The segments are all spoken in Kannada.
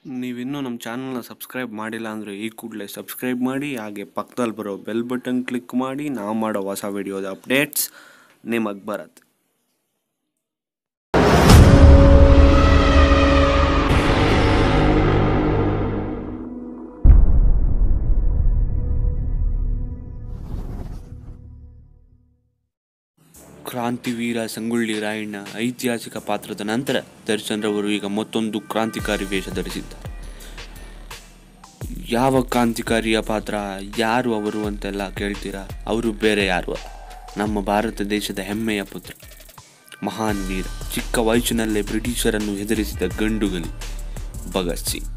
ನೀವಿನ್ನೂ ನಮ್ಮ ಚಾನಲ್ನ ಸಬ್ಸ್ಕ್ರೈಬ್ ಮಾಡಿಲ್ಲ ಅಂದರೆ ಈ ಕೂಡಲೇ ಸಬ್ಸ್ಕ್ರೈಬ್ ಮಾಡಿ, ಹಾಗೆ ಪಕ್ಕದಲ್ಲಿ ಬರೋ ಬೆಲ್ ಬಟನ್ ಕ್ಲಿಕ್ ಮಾಡಿ. ನಾವು ಮಾಡೋ ಹೊಸ ವಿಡಿಯೋದ ಅಪ್ಡೇಟ್ಸ್ ನಿಮಗೆ ಬರುತ್ತೆ. ಕ್ರಾಂತಿವೀರ ಸಂಗೊಳ್ಳಿ ರಾಯಣ್ಣ ಐತಿಹಾಸಿಕ ಪಾತ್ರದ ನಂತರ ದರ್ಶನ್ ರವರು ಈಗ ಮತ್ತೊಂದು ಕ್ರಾಂತಿಕಾರಿ ವೇಷ ಧರಿಸಿದ್ದಾರೆ. ಯಾವ ಕ್ರಾಂತಿಕಾರಿಯ ಪಾತ್ರ, ಯಾರು ಅವರು ಅಂತೆಲ್ಲ ಕೇಳ್ತೀರಾ? ಅವರು ಬೇರೆ ಯಾರು ಅಲ್ಲ, ನಮ್ಮ ಭಾರತ ದೇಶದ ಹೆಮ್ಮೆಯ ಪುತ್ರ, ಮಹಾನ್ ವೀರ, ಚಿಕ್ಕ ವಯಸ್ಸಿನಲ್ಲೇ ಬ್ರಿಟಿಷರನ್ನು ಹೆದರಿಸಿದ ಗಂಡುಗಲಿ ಭಗತ್ ಸಿಂಗ್.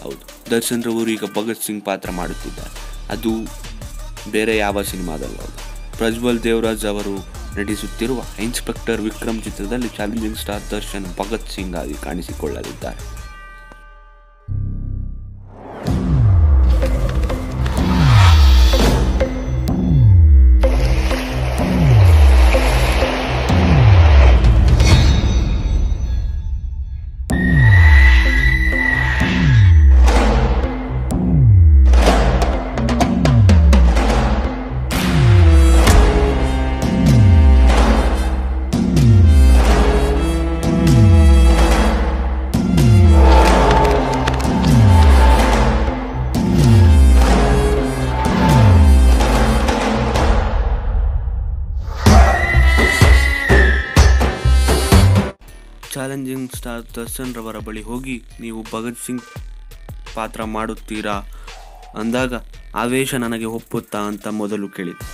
ಹೌದು, ದರ್ಶನ್ ರವರು ಈಗ ಭಗತ್ ಸಿಂಗ್ ಪಾತ್ರ ಮಾಡುತ್ತಿದ್ದಾರೆ. ಅದು ಬೇರೆ ಯಾವ ಸಿನಿಮಾದಲ್ಲ, ಪ್ರಜ್ವಲ್ ದೇವರಾಜ್ ಅವರು ನಟಿಸುತ್ತಿರುವ ಇನ್ಸ್ಪೆಕ್ಟರ್ ವಿಕ್ರಮ್ ಚಿತ್ರದಲ್ಲಿ ಚಾಲೆಂಜಿಂಗ್ ಸ್ಟಾರ್ ದರ್ಶನ್ ಭಗತ್ ಸಿಂಗ್ ಆಗಿ ಕಾಣಿಸಿಕೊಳ್ಳಲಿದ್ದಾರೆ. ಚಾಲೆಂಜಿಂಗ್ ಸ್ಟಾರ್ ದರ್ಶನ್ ರವರ ಬಳಿ ಹೋಗಿ ನೀವು ಭಗತ್ ಸಿಂಗ್ ಪಾತ್ರ ಮಾಡುತ್ತೀರಾ ಅಂದಾಗ ಆವೇಶ ನನಗೆ ಒಪ್ಪುತ್ತಾ ಅಂತ ಮೊದಲು ಕೇಳಿದೆ.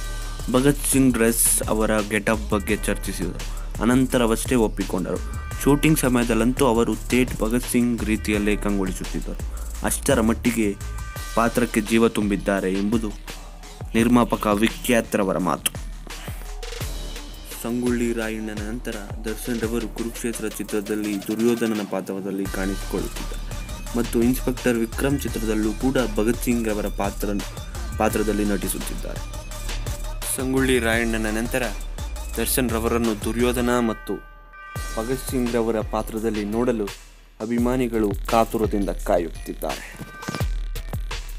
ಭಗತ್ ಸಿಂಗ್ ಡ್ರೆಸ್, ಅವರ ಗೆಟಪ್ ಬಗ್ಗೆ ಚರ್ಚಿಸಿದರು. ಅನಂತರವಷ್ಟೇ ಒಪ್ಪಿಕೊಂಡರು. ಶೂಟಿಂಗ್ ಸಮಯದಲ್ಲಂತೂ ಅವರು ಥೇಟ್ ಭಗತ್ ಸಿಂಗ್ ರೀತಿಯಲ್ಲೇ ಕಂಗೊಳಿಸುತ್ತಿದ್ದರು. ಅಷ್ಟರ ಮಟ್ಟಿಗೆ ಪಾತ್ರಕ್ಕೆ ಜೀವ ತುಂಬಿದ್ದಾರೆ ಎಂಬುದು ನಿರ್ಮಾಪಕ ವಿಖ್ಯಾತ್ರವರ ಮಾತು. ಸಂಗೊಳ್ಳಿ ರಾಯಣ್ಣನ ನಂತರ ದರ್ಶನ್ ರವರು ಕುರುಕ್ಷೇತ್ರ ಚಿತ್ರದಲ್ಲಿ ದುರ್ಯೋಧನನ ಪಾತ್ರದಲ್ಲಿ ಕಾಣಿಸಿಕೊಳ್ಳುತ್ತಿದ್ದಾರೆ ಮತ್ತು ಇನ್ಸ್ಪೆಕ್ಟರ್ ವಿಕ್ರಮ್ ಚಿತ್ರದಲ್ಲೂ ಕೂಡ ಭಗತ್ ಸಿಂಗ್ ಅವರ ಪಾತ್ರದಲ್ಲಿ ನಟಿಸುತ್ತಿದ್ದಾರೆ. ಸಂಗೊಳ್ಳಿ ರಾಯಣ್ಣನ ನಂತರ ದರ್ಶನ್ ರವರನ್ನು ದುರ್ಯೋಧನ ಮತ್ತು ಭಗತ್ ಸಿಂಗ್ ರವರ ಪಾತ್ರದಲ್ಲಿ ನೋಡಲು ಅಭಿಮಾನಿಗಳು ಕಾತುರದಿಂದ ಕಾಯುತ್ತಿದ್ದಾರೆ.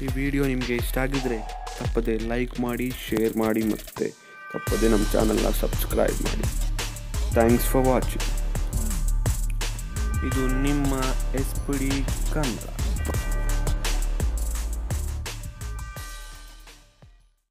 ಈ ವಿಡಿಯೋ ನಿಮಗೆ ಇಷ್ಟ ಆಗಿದ್ರೆ ತಪ್ಪದೆ ಲೈಕ್ ಮಾಡಿ, ಶೇರ್ ಮಾಡಿ ಮತ್ತು ತಪ್ಪದೆ ನಮ್ಮ ಚಾನಲ್ನ ಸಬ್ಸ್ಕ್ರೈಬ್ ಮಾಡಿ. Thanks for watching. ಇದು ನಿಮ್ಮ SPD ಕನ್ನಡ.